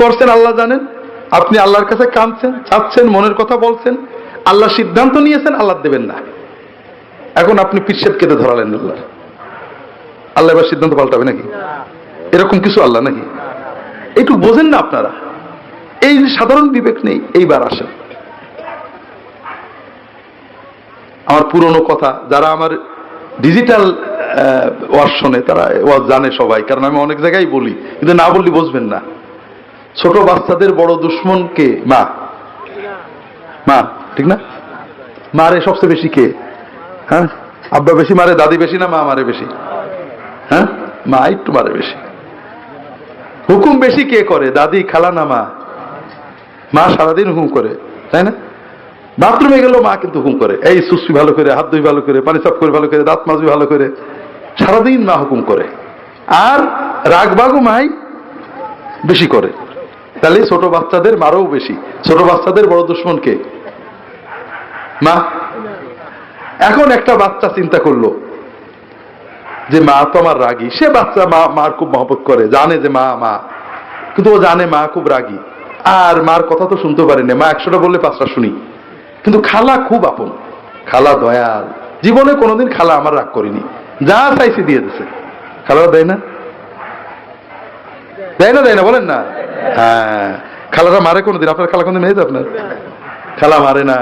করছেন আল্লাহ জানেন, আপনি আল্লাহর কাছে কাঁদছেন, চাচ্ছেন, মনের কথা বলছেন, আল্লাহ সিদ্ধান্ত নিয়েছেন আল্লাহ দেবেন না। এখন আপনি পিচ্ছেদ কেটে ধরালেন আল্লাহ, আল্লাহ এবার সিদ্ধান্ত পাল্টাবে নাকি? এরকম কিছু আল্লাহ নাকি? একটু বোঝেন না আপনারা, এই যে সাধারণ বিবেক নেই। এইবার আসেন, আমার পুরনো কথা, যারা আমার ডিজিটাল ওয়াজ শোনে তারা ওয়াজ জানে সবাই, কারণ আমি অনেক জায়গায় বলি, কিন্তু না বললে বুঝবেন না। ছোট বাচ্চাদের বড় দুশ্মন কে? মা। মা, ঠিক না? মারে সবচেয়ে বেশি কে? হ্যাঁ, আব্বা বেশি মারে, দাদি বেশি না মা মারে বেশি? হ্যাঁ, মা একটু মারে বেশি। হুকুম বেশি কে করে, দাদি, খালা না মা? মা সারাদিন হুকুম করে, তাই না? বাথরুমে গেলেও মা কিন্তু হুকুম করে, এই সুসি ভালো করে, হাত ধুই ভালো করে, পানি সাফ করে ভালো করে, দাঁত মাজবি ভালো করে, সারাদিন মা হুকুম করে। আর রাগবাগও মাই বেশি করে। তাহলে ছোট বাচ্চাদের মারও বেশি। ছোট বাচ্চাদের বড় দুশ্মন কে? মা। এখন একটা বাচ্চা চিন্তা করলো যে মা তো আমার রাগী, সে বাচ্চা মার খুব মহব্বত করে, জানে যে মা মা, কিন্তু ও জানে মা খুব রাগী, আর মার কথা তো শুনতে পারি না, মা 100টা বললে 5টা শুনি। কিন্তু খালা খুব আপন, খালা দয়াল, জীবনে কোনোদিন খালা আমার রাগ করিনি, যা চাইছি দিয়ে দিছে। খালা দেয় না? দেয় না? দেয় না? বলেন না। হ্যাঁ, খালারা মারে কোনোদিন? আপনার খালা কোনোদিন মেয়েছে আপনার? খালা মারে না,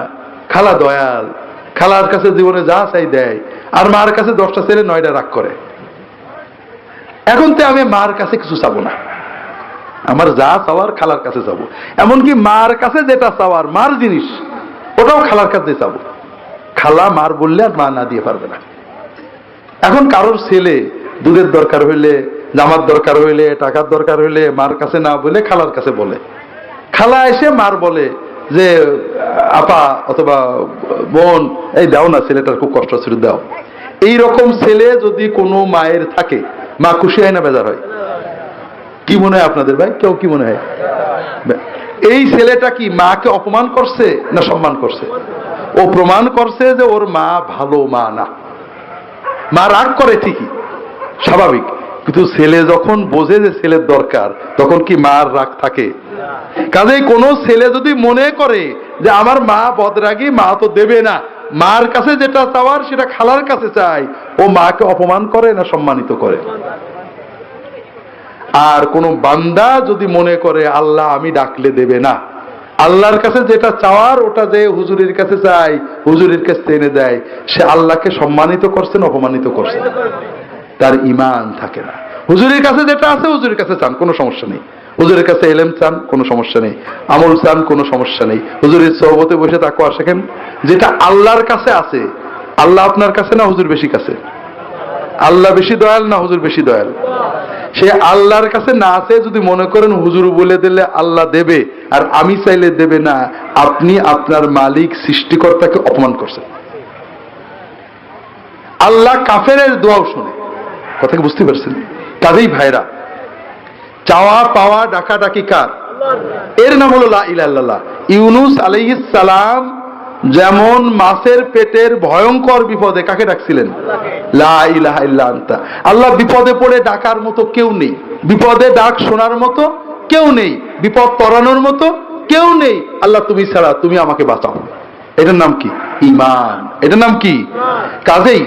খালা দয়াল, খালার কাছে জীবনে যা চাই দেয়, আর মার কাছে 10টা ছেলে 9টা রাগ করে। এখন তো আমি মার কাছে কিছু চাবো না, আমার যা চাওয়ার খালার কাছে চাবো। এমনকি মার কাছে যেটা চাওয়ার, মার জিনিস, ওটাও খালার কাছে চাবো। খালা মার বললে আর মা না দিয়ে পারবে না। এখন কারোর ছেলে দুধের দরকার হইলে, জামার দরকার হইলে, টাকার দরকার হইলে মার কাছে না বলে খালার কাছে বলে। খালা এসে মার বলে যে আপা অথবা বোন, এই দাও না, ছেলেটার খুব কষ্ট ছিল, দাও। এই রকম ছেলে যদি কোনো মায়ের থাকে, মা খুশি হয় না বেজার হয়? কি মনে হয় আপনাদের ভাই? কেউ কি মনে হয়? এই ছেলেটা কি মাকে অপমান করছে না সম্মান করছে? ও প্রমাণ করছে যে ওর মা ভালো মা না। মা রাগ করে ঠিকই, স্বাভাবিক, কিন্তু ছেলে যখন বোঝে যে ছেলের দরকার, তখন কি মার রাগ থাকে? কাজেই কোনো ছেলে যদি মনে করে যে আমার মা বদরাগী, মা তো দেবে না, মার কাছে যেটা চাওয়ার সেটা খালার কাছে চায়, ও মাকে অপমান করে না সম্মানিত করে? আর কোন বান্দা যদি মনে করে আল্লাহ আমি ডাকলে দেবে না, আল্লাহর কাছে যেটা চাওয়ার ওটা যে হুজুরের কাছে চাই, হুজুরের কাছে এনে দেয়, সে আল্লাহকে সম্মানিত করছে না অপমানিত করছে? তার ঈমান থাকে না। হুজুরের কাছে যেটা আছে হুজুরের কাছে চান, কোনো সমস্যা নেই। হুজুরের কাছে এলেম চান, কোনো সমস্যা নেই। আমল চান, কোনো সমস্যা নেই। হুজুরের সোহবতে বসে তাকওয়া শেখেন। যেটা আল্লাহর কাছে আছে, আল্লাহ আপনার কাছে না হুজুর বেশি কাছে? আল্লাহ বেশি দয়াল না হুজুর বেশি দয়াল? সে আল্লাহর কাছে না আছে যদি মনে করেন হুজুর বলে দিলে আল্লাহ দেবে আর আমি চাইলে দেবে না, আপনি আপনার মালিক সৃষ্টিকর্তাকে অপমান করছেন। আল্লাহ কাফেরের দোয়াও শুনে। কথা কি বুঝতে পারছেন? কাজেই ভাইরা, চাওয়া পাওয়া ডাকাডাকি কার? এর নাম হলো লা ইলাহা ইল্লাল্লাহ। ইউনূস আলাইহিস সালাম যেমন মাছের পেটের ভয়ঙ্কর বিপদে কাকে ডাকছিলেন? লা ইলাহা ইল্লা আনতা। আল্লাহ বিপদে পড়ে ডাকার মতো কেউ নেই, বিপদে ডাক শোনার মতো কেউ নেই, বিপদ তরানোর মতো কেউ নেই। আল্লাহ তুমি ছাড়া, তুমি আমাকে বাঁচাও। এটার নাম কি? ঈমান। এটার নাম কি? কাজেই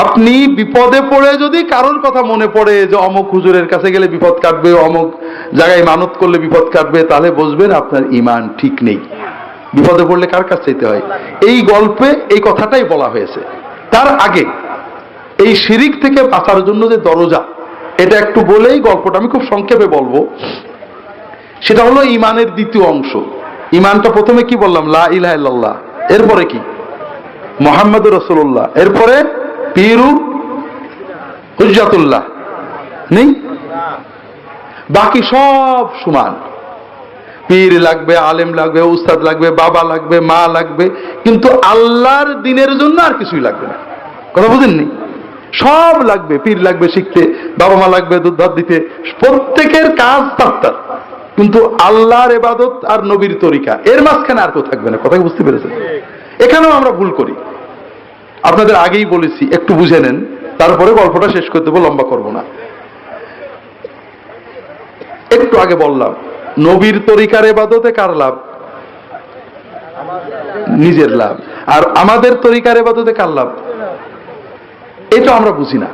আপনি বিপদে পড়ে যদি কারোর কথা মনে পড়ে যে অমুক হুজুরের কাছে গেলে বিপদ কাটবে, অমুক জায়গায় মানত করলে বিপদ কাটবে, তাহলে বুঝবেন আপনার ঈমান ঠিক নেই। বিপদে পড়লে কার কাছে যেতে হয়? এই গল্পে এই কথাটাই বলা হয়েছে। তার আগে এই শিরিক থেকে বাঁচার জন্য যে দরজা, এটা একটু বলেই গল্পটা আমি খুব সংক্ষেপে বলবো। সেটা হলো ঈমানের দ্বিতীয় অংশ। ঈমানটা প্রথমে কি বললাম? লা ইলাহা ইল্লাল্লাহ। এরপরে কি? মুহাম্মদুর রাসূলুল্লাহ। এরপরে পীরু হুজ্জাতুল্লাহ নেই? বাকি সব সমান। পীর লাগবে, আলেম লাগবে, উস্তাদ লাগবে, বাবা লাগবে, মা লাগবে, কিন্তু আল্লাহর দ্বীনের জন্য আর কিছুই লাগবে না। কথা বুঝেননি? সব লাগবে। পীর লাগবে শিখতে, বাবা মা লাগবে দুধ ভাত দিতে, প্রত্যেকের কাজ তার, কিন্তু আল্লাহর ইবাদত আর নবীর তরিকা, এর মাঝখানে আর কেউ থাকবে না। কথা বুঝতে পেরেছেন? এখানেও আমরা ভুল করি। আপনাদের আগেই বলেছি, একটু বুঝে নেন, তারপরে গল্পটা শেষ করে দেবো, লম্বা করবো না। একটু আগে বললাম নবীর তরিকার ইবাদতে কার লাভ? নিজের লাভ। আর আমাদের তরিকার ইবাদতে কার লাভ? এটা আমরা বুঝি না।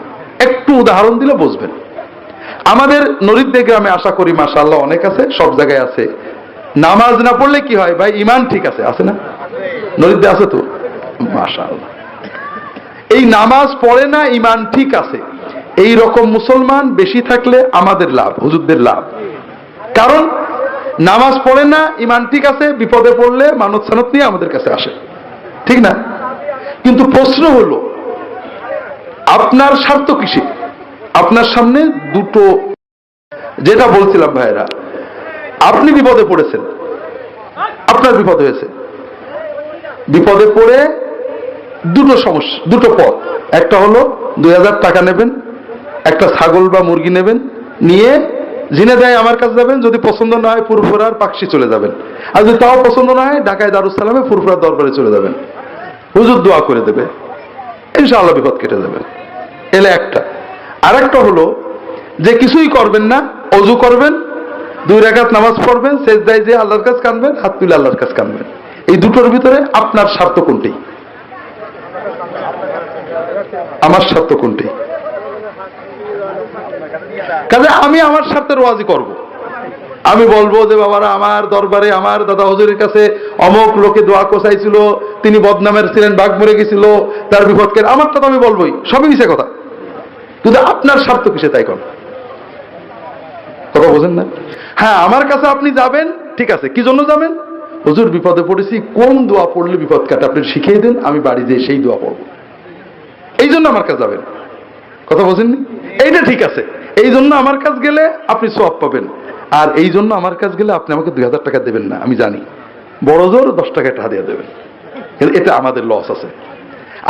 একটু উদাহরণ দিলে বুঝবেন। আমাদের নরিদ্দে গ্রামে আশা করি মাশাআল্লাহ অনেক আছে, সব জায়গায় আছে, নামাজ না পড়লে কি হয় ভাই? ইমান ঠিক আছে, আছে না? নরিদ্দে আছে তো মাশাআল্লাহ। এই নামাজ পড়ে না, ইমান ঠিক আছে, এই রকম মুসলমান বেশি থাকলে আমাদের লাভ, হুজুরদের লাভ। কারণ নামাজ পড়ে না, ইমান ঠিক আছে, বিপদে পড়লে মানত সানত নিয়ে আমাদের কাছে আসে, ঠিক না? কিন্তু প্রশ্ন হলো আপনার স্বার্থ কিসে? আপনার সামনে দুটো, যেটা বলছিলাম ভাইরা, আপনি বিপদে পড়েছেন, আপনার বিপদ হয়েছে, বিপদে পড়ে দুটো সমস্যা, দুটো পথ। একটা হলো 2000 টাকা নেবেন, একটা ছাগল বা মুরগি নেবেন, নিয়ে ঝিনাইদহে আমার কাছে যাবেন, যদি পছন্দ না হয় ফুরফুরার পাকশি চলে যাবেন, আর যদি তাও পছন্দ না হয় ঢাকায় দারুস সালামে ফুরফুরার দরবারে চলে যাবেন, হুজুর দোয়া করে দেবে, ইনশাআল্লাহ বিপদ কেটে যাবে। এলে একটা। আর একটা হলো যে কিছুই করবেন না, অজু করবেন, 2 রাকাত নামাজ পড়বেন, সেজদায় যে আল্লাহর কাছে কাঁদবেন, হাত তুলে আল্লাহর কাছে কাঁদবেন। এই দুটোর ভিতরে আপনার স্বার্থ কোনটি? আমার স্বার্থ কোনটি? কাজে আমি আমার স্বার্থের ওয়াজি করব। আমি বলবো যে বাবারা, আমার দরবারে আমার দাদা হুজুরের কাছে অমুক লোকে দোয়া কোসাইছিল, তিনি বদনামের ছিলেন, বাঘ মরে গেছিল, তার বিপদকে, আমারটা তো আমি বলবোই, সবই মিছে কথা। কিন্তু আপনার স্বার্থ কিসে তাই কোন কথা বোঝেন না? হ্যাঁ, আমার কাছে আপনি যাবেন, ঠিক আছে, কি জন্য যাবেন? হুজুর বিপদে পড়েছি, কোন দোয়া পড়লে বিপদ কাটে আপনি শিখিয়ে দেন, আমি বাড়ি যেয়ে সেই দোয়া পড়বো, এই জন্য আমার কাছে যাবেন। কথা বোঝেননি? এইটা ঠিক আছে, এই জন্য আমার কাছ গেলে আপনি সওয়াব পাবেন, আর এই জন্য আমার কাছ গেলে আপনি আমাকে 2000 টাকা দেবেন না, আমি জানি, বড় জোর 10 টাকা টাকা দিয়ে দেবেন, এটা আমাদের লস আছে।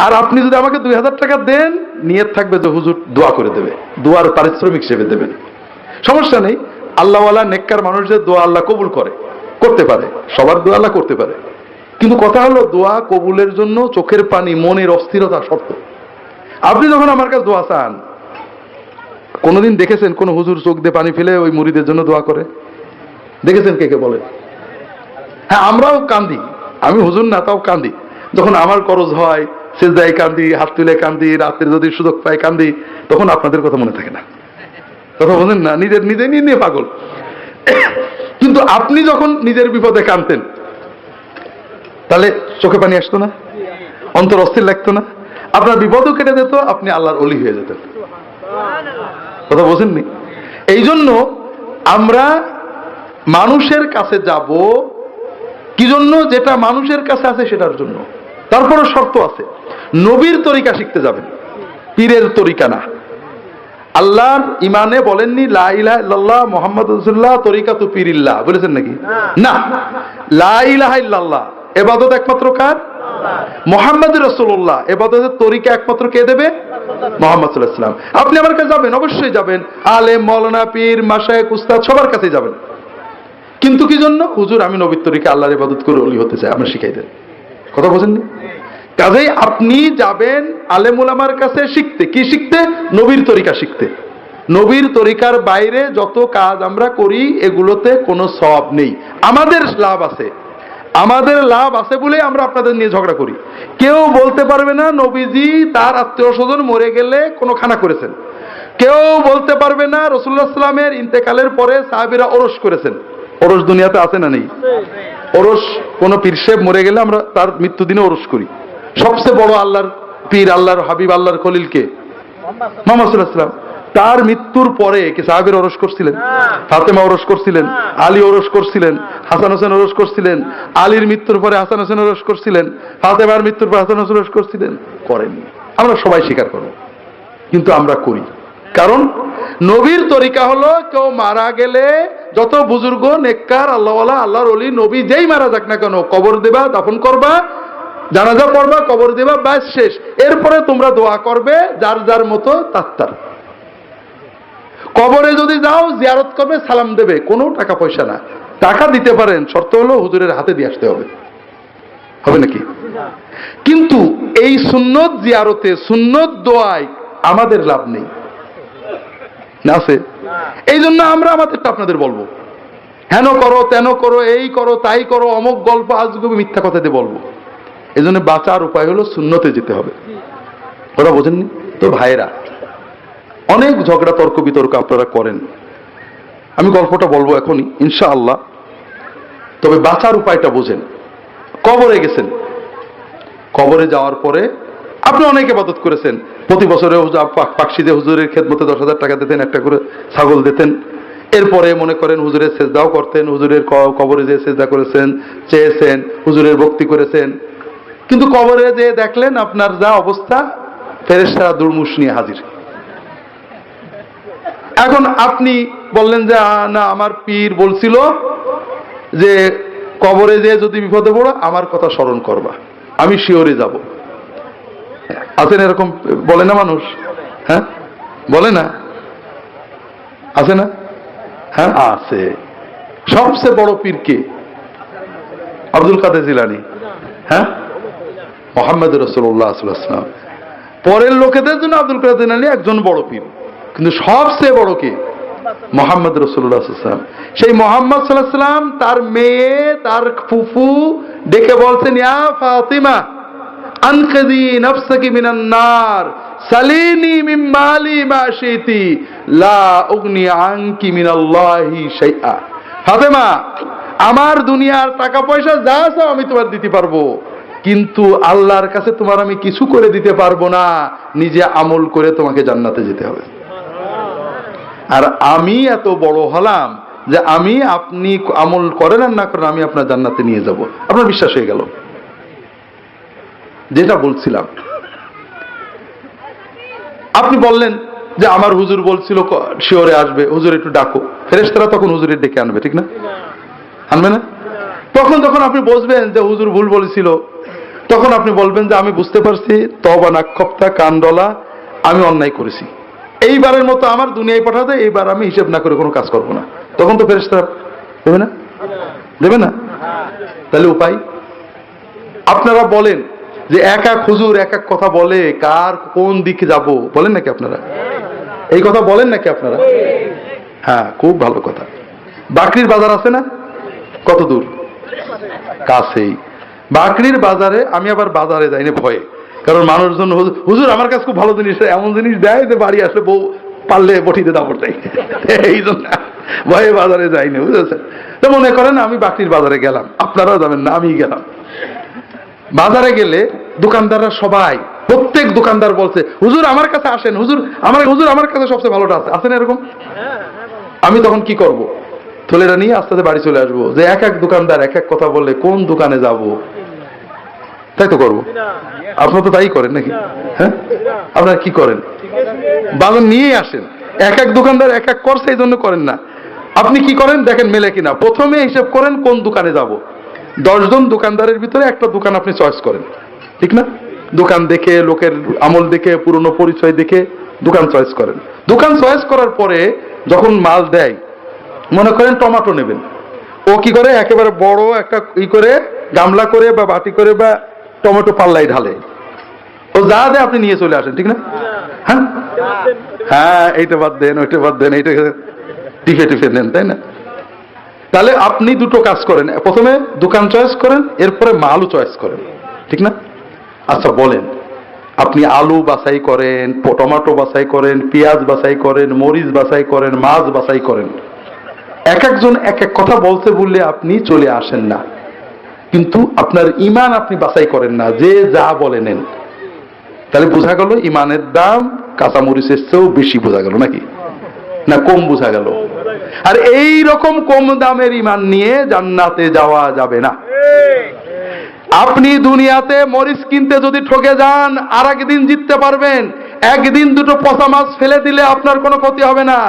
আর আপনি যদি আমাকে 2000 টাকা দেন, নিয়ত থাকবে যে হুজুর দোয়া করে দেবে, দোয়ার পারিশ্রমিক হিসেবে দেবেন, সমস্যা নেই। আল্লাহওয়ালা নেককার মানুষদের দোয়া আল্লাহ কবুল করতে পারে, সবার দোয়া আল্লাহ করতে পারে। কিন্তু কথা হলো, দোয়া কবুলের জন্য চোখের পানি, মনের অস্থিরতা শর্ত। আপনি যখন আমার কাছে দোয়া চান, কোনদিন দেখেছেন কোন হুজুর চোখ দিয়ে পানি ফেলে ওই মুরিদের জন্য দোয়া করে? দেখেছেন? কে কে বলে? হ্যাঁ, আমরাও কান্দি, আমি হুজুর না তাও কান্দি, যখন আমার করজ হয় সেজদায় কান্দি, হাত তুলে কান্দি, রাতের যদি সুযোগ পাই কান্দি, তখন আপনাদের কথা মনে থাকে না। কথা বলেন না, নিজের নিজে নিয়ে পাগল। কিন্তু আপনি যখন নিজের বিপদে কাঁদতেন, তাহলে চোখে পানি আসতো না? অন্তর অস্থির লাগতো না? আপনার বিপদও কেটে যেত, আপনি আল্লাহর ওলি হয়ে যেতেন। কথা বোঝেননি? এই জন্য আমরা মানুষের কাছে যাব কি জন্য? যেটা মানুষের কাছে আছে সেটার জন্য। তারপরে শর্ত আছে, নবীর তরিকা শিখতে যাবেন, পীরের তরিকা না। আল্লাহর ইমানে বলেননি লা ইলাহা ইল্লাল্লাহ মুহাম্মাদুর রাসূলুল্লাহ তরিকাতু পীরিল্লাহ, বলেছেন নাকি? না, লা ইলাহা ইল্লাল্লাহ ইবাদত একমাত্র কার? মুহাম্মাদুর রাসূলুল্লাহ। ইবাদতের তরিকা একমাত্র কে দেবে? মুহাম্মদ সাল্লাল্লাহু আলাইহি ওয়াসাল্লাম। আপনি আমার কাছে যাবেন, অবশ্যই যাবেন, আলেম, মাওলানা, পীর, মাশায়েখ, উস্তাদ সবার কাছে যাবেন, কিন্তু কি জন্য? হুজুর আমি নবীর তরিকা আল্লাহর ইবাদত করে ওলি হতে চাই, আমরা শিখাই দেন। কথা বোঝেননি? কাজেই আপনি যাবেন আলেম উলামার কাছে শিখতে। কি শিখতে? নবীর তরিকা শিখতে। নবীর তরিকার বাইরে যত কাজ আমরা করি এগুলোতে কোনো সওয়াব নেই। আমাদের লাভ আছে, আমাদের লাভ আছে বলে আমরা আপনাদের নিয়ে ঝগড়া করি। কেউ বলতে পারবে না নবীজি তার আত্মীয় স্বজন মরে গেলে কোনো খানা করেছেন, কেউ বলতে পারবে না রাসূলুল্লাহ সাল্লাল্লাহু আলাইহি ওয়াসাল্লামের ইন্তেকালের পরে সাহাবীরা ওরস করেছেন। ওরস দুনিয়াতে আছে না নেই? ওরস কোন পীর সাহেব মরে গেলে আমরা তার মৃত্যু দিনে ওরস করি। সবচেয়ে বড় আল্লাহর পীর, আল্লাহর হাবিব, আল্লাহর খলিলকে মুহাম্মদ সাল্লাল্লাহু আলাইহি ওয়াসাল্লাম, তার মৃত্যুর পরে কি সাহাবীরা ওরস করছিলেন? ফাতেমা ওরস করছিলেন, আলী ওরস করছিলেন, হাসান হোসেন ওরস করছিলেন, আলীর মৃত্যুর পরে হাসান হোসেন ওরস করছিলেন, ফাতেমার মৃত্যুর পরে হাসান হোসেন ওরস করছিলেন? করেননি। আমরা সবাই স্বীকার করব, কিন্তু আমরা করি। কারণ নবীর তরিকা হলো কেউ মারা গেলে যত বুজুর্গ, নেককার, আল্লাহওয়ালা, আল্লাহর ওলি, নবী যেই মারা যাক না কেন, কবর দেবা, দাফন করবা, জানাজা পড়বা, কবর দেবা, ব্যাস শেষ। এরপরে তোমরা দোয়া করবে যার যার মতো তার। কবরে যদি যাও জিয়ারত করবে, সালাম দেবে, কোনো টাকা পয়সা না। টাকা দিতে পারেন, শর্ত হলো হুজুরের হাতে দিয়ে আসতে হবে। হবে নাকি? কিন্তু এই সুন্নত জিয়ারতে, সুন্নত দোয়ায় আমাদের লাভ নেই না, আছে? এই জন্য আমরা আমাদেরটা আপনাদের বলবো, হেন করো তেন করো, এই করো তাই করো, অমুক গল্প আজগুবি মিথ্যা কথাতে বলবো। এই জন্য বাঁচার উপায় হলো সুন্নতে যেতে হবে। ওরা বোঝেননি তো ভাইরা, অনেক ঝগড়া তর্ক বিতর্ক আপনারা করেন, আমি গল্পটা বলবো এখনই ইনশাআল্লাহ। তবে বাঁচার উপায়টা বোঝেন। কবরে গেছেন, কবরে যাওয়ার পরে আপনি অনেক ইবাদত করেছেন, প্রতি বছরে পাকশিদে হুজুরের খেদমতে 10,000 টাকা দিতেন, একটা করে ছাগল দিতেন। এরপরে মনে করেন হুজুরের সেজদাও করতেন, হুজুরের কবরে যে সেজদা করেছেন, চেয়েছেন, হুজুরের ভক্তি করেছেন। কিন্তু কবরে যে দেখলেন আপনার যা অবস্থা, ফেরেশতারা দুর্মুষ নিয়ে হাজির। এখন আপনি বললেন যে না, আমার পীর বলছিল যে কবরে যে যদি বিপদে পড়ো আমার কথা স্মরণ করবা, আমি শিওরে যাব। আছেন এরকম? বলে না মানুষ? হ্যাঁ বলে না? আছে না? হ্যাঁ আছে। সবচেয়ে বড় পীর কে? আব্দুল কাদের জিলানী। হ্যাঁ, মুহাম্মদ রাসূলুল্লাহ সাল্লাল্লাহু আলাইহি ওয়াসাল্লাম। পরের লোকেদের জন্য আব্দুল কাদের জিলানী একজন বড় পীর, কিন্তু সবচেয়ে বড় কে? মুহাম্মদ রাসূলুল্লাহ সাল্লাল্লাহু আলাইহি ওয়াসাল্লাম। সেই মুহাম্মদ সাল্লাল্লাহু আলাইহি ওয়াসাল্লাম তার মেয়ে, তার ফুফু ডেকে বলছেন, ইয়া ফাতিমা আনকিযি নাফসাকি মিনান নার সালিনি মিন মালি মা শিতি লা উগনি আনকি মিনাল্লাহি শাইআ। ফাতেমা, আমার দুনিয়ার টাকা পয়সা যা আছে আমি তোমার দিতে পারবো, কিন্তু আল্লাহর কাছে তোমার আমি কিছু করে দিতে পারবো না, নিজে আমল করে তোমাকে জান্নাতে যেতে হবে। আর আমি এত বড় হলাম যে আমি, আপনি আমল করেন আর না করেন, আমি আপনার জান্নাতে নিয়ে যাব। আপনার বিশ্বাস হয়ে গেল? যেটা বলছিলাম, আপনি বললেন যে আমার হুজুর বলছিল শিওরে আসবে, হুজুর একটু ডাকো। ফেরেশতারা তখন হুজুরের ডেকে আনবে, ঠিক না? আনবে না? তখন আপনি বুঝবেন যে হুজুর ভুল বলেছিল। তখন আপনি বলবেন যে আমি বুঝতে পারছি, তওবা নাক্ষপ্তা কানডলা, আমি অন্যায় করেছি, এইবারের মতো আমার দুনিয়ায় পাঠাতে, এইবার আমি হিসেব না করে কোনো কাজ করবো না। তখন তো ফেরেশতারা দেবে না? দেবে না? তাহলে উপায়? আপনারা বলেন যে এক এক হুজুর এক এক কথা বলে, কার কোন দিকে যাব বলেন নাকি আপনারা? এই কথা বলেন নাকি আপনারা? হ্যাঁ, খুব ভালো কথা। বাকরির বাজার আছে না? কত দূর? কাছেই। বাকরির বাজারে আমি আবার বাজারে যাই না ভয়ে, কারণ মানুষজন হুজুর আমার কাছে খুব ভালো জিনিস, এমন জিনিস দেয় যে বাড়ি আসলে বউ পারলে বটিতে দাপড় দেয়, এই জন্য ভয়ে বাজারে যাই না, বুঝেছেন? তো মনে করেন আমি বাকরির বাজারে গেলাম, আপনারাও যাবেন না, আমি গেলাম। বাজারে গেলে দোকানদাররা সবাই, প্রত্যেক দোকানদার বলছে হুজুর আমার কাছে আসেন, হুজুর আমার কাছে সবচেয়ে ভালোটা আছে। আছেন এরকম? আমি তখন কি করব? থলেটা নিয়ে আস্তে আস্তে বাড়ি চলে আসবো, যে এক এক দোকানদার এক এক কথা বললে কোন দোকানে যাব? তাই তো করবো। আপনারা তো তাই করেন নাকি? হ্যাঁ, আপনারা কি করেন? বাজার নিয়ে আসেন। এক এক দোকানদার এক এক করছে, এই জন্য করেন না। আপনি কি করেন দেখেন মেলে কিনা, প্রথমে হিসেব করেন কোন দোকানে যাব। 10 জন দোকানদারের ভিতরে একটা দোকান আপনি চয়েস করেন, ঠিক না? দোকান দেখে, লোকের আমল দেখে, পুরনো পরিচয় দেখে দোকান চয়েস করেন। দোকান চয়েস করার পরে যখন মাল দেয়, মনে করেন টমেটো নেবেন, ও কি করে একেবারে বড় একটা করে গামলা করে বা বাটি করে বা টমেটো পাল্লাই ঢালে, ও যা দেয় আপনি নিয়ে চলে আসেন, ঠিক না? হ্যাঁ হ্যাঁ, এইটা বাদ দেন, ওইটা বাদ দেন, এইটা টিফে টিফে দেন, তাই না? তাহলে আপনি দুটো কাজ করেন, প্রথমে দোকান চয়েস করেন, এরপরে মালও চয়েস করেন, ঠিক না? আচ্ছা বলেন, আপনি আলু বাছাই করেন, টমেটো বাছাই করেন, পেঁয়াজ বাছাই করেন, মরিচ বাছাই করেন, মাছ বাছাই করেন, এক একজন এক এক কথা বলতে বললে আপনি চলে আসেন না, কিন্তু আপনার ঈমান আপনি বাছাই করেন না, যে যা বলে নেন। তাহলে বোঝা গেল ঈমানের দাম কাঁচামরিচের চেয়েও বেশি, বোঝা গেল নাকি? না কম বোঝা গেল? আর এই রকম কম দামের ঈমান নিয়ে জান্নাতে যাওয়া যাবে না। আপনি দুনিয়াতে মরিচ কিনতে যদি ঠকে যান, আর একদিন জিততে পারবেন। একদিন দুটো পচা মাছ ফেলে দিলে আপনার কোনো ক্ষতি হবে না।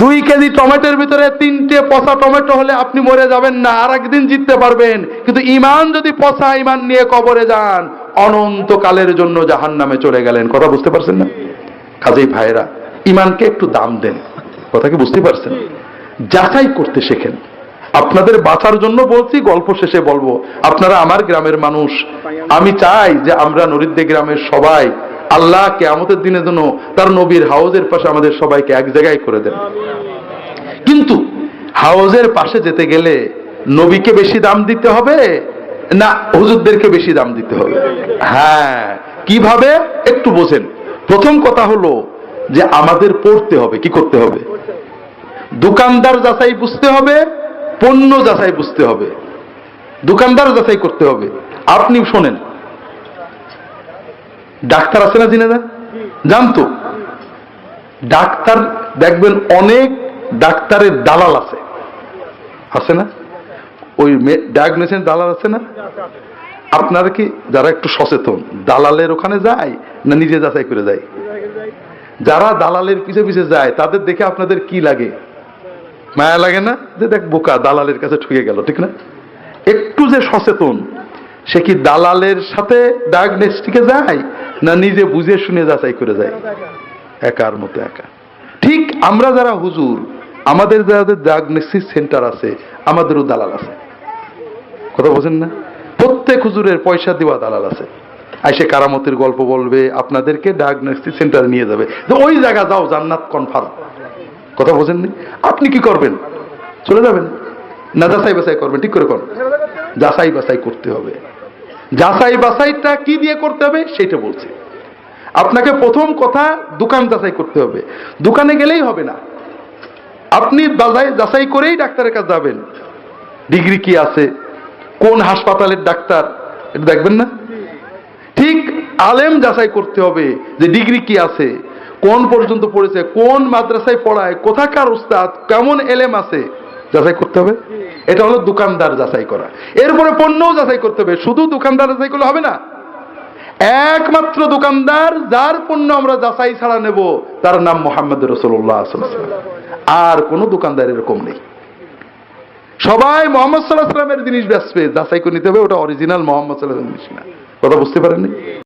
2 কেজি টমেটোর ভিতরে 3টে পচা টমেটো হলে আপনি মরে যাবেন না, আর একদিন জিততে পারবেন। কিন্তু ঈমান যদি পচা ঈমান নিয়ে কবরে যান, অনন্তকালের জন্য জাহান্নামে চলে গেলেন। কথা বুঝতে পারছেন না? কাজেই ভাইরা, ঈমানকে একটু দাম দেন। কথা কি বুঝতে পারছেন? যাচাই করতে শেখেন। আপনাদের বাঁচার জন্য বলছি, গল্প শেষে বলবো। আপনারা আমার গ্রামের মানুষ, আমি চাই যে আমরা নরিদ্দে গ্রামের সবাই, আল্লাহ কিয়ামতের দিনের জন্য তার নবীর হাউজের পাশে আমাদের সবাইকে এক জায়গায় করে দেন। কিন্তু হাউজের পাশে যেতে গেলে নবীকে বেশি দাম দিতে হবে না হুজুরদেরকে বেশি দাম দিতে হবে? হ্যাঁ, কিভাবে একটু বোঝেন। প্রথম কথা হলো যে আমাদের পড়তে হবে। কি করতে হবে? দোকানদার যাচাই বুঝতে হবে, পণ্য যাচাই বুঝতে হবে, দোকানদার যাচাই করতে হবে। আপনি শোনেন, ডাক্তার আছে না জিনেদা? জানতো ডাক্তার দেখবেন অনেক ডাক্তারের দালাল আছে, আছে না? ওই ডায়াগনোসিস দালাল আছে না? আপনারা কি যারা একটু সচেতন দালালের ওখানে যায় না নিজে যাচাই করে যায়? যারা দালালের পিছে পিছে যায় তাদের দেখে আপনাদের কি লাগে? মায়া লাগে না? যে দেখ বোকা, দালালের কাছে ঠকে গেল, ঠিক না? একটু যে সচেতন সে কি দালালের সাথে ডায়াগনস্টিকে যায় না নিজে বুঝে শুনে যাচাই করে যায়? একার মতো একা। ঠিক আমরা যারা হুজুর, আমাদের যাদের ডায়াগনস্টিক সেন্টার আছে আমাদেরও দালাল আছে। কথা বোঝেন না? প্রত্যেক হুজুরের পয়সা দেওয়া দালাল আছে। আইসে কারামতের গল্প বলবে, আপনাদেরকে ডায়াগনস্টিক সেন্টারে নিয়ে যাবে, ওই জায়গা যাও জান্নাত কনফার্ম। কথা বোঝেননি? আপনি কি করবেন? চলে যাবেন না যাচাই বাছাই করবেন? ঠিক করে করুন। যাচাই বাছাই করতে হবে। যাচাই বাছাইটা কি দিয়ে করতে হবে সেটা বলছি। আপনাকে প্রথম কথা দোকান যাচাই করতে হবে। দোকানে গেলেই হবে না, আপনি যাচাই করেই ডাক্তারের কাছে যাবেন। ডিগ্রি কি আছে, কোন হাসপাতালের ডাক্তার, এটা দেখবেন না? ঠিক আলেম যাচাই করতে হবে যে ডিগ্রি কি আছে, কোন পর্যন্ত পড়েছে, কোন মাদ্রাসায় পড়ায়, কোথাকার উস্তাদ, কেমন এলেম আছে, যাচাই করতে হবে। এটা হলো দোকানদার যাচাই করা। এরপরে পণ্যও যাচাই করতে হবে। শুধু দোকানদার যাচাই করলে হবে না। একমাত্র দোকানদার যার পণ্য আমরা যাচাই ছাড়া নেব তার নাম মুহাম্মদ রাসূলুল্লাহ সাল্লাল্লাহু আলাইহি ওয়াসাল্লাম। আর কোন দোকানদার এরকম নেই। সবাই মুহাম্মদ সাল্লাল্লাহু আলাইহি ওয়াসাল্লামের জিনিস বেচবে, যাচাই করে নিতে হবে ওটা অরিজিনাল মুহাম্মদ সাল্লাল্লাহু আলাইহি ওয়াসাল্লামের জিনিস না। কথা বুঝতে পারেননি?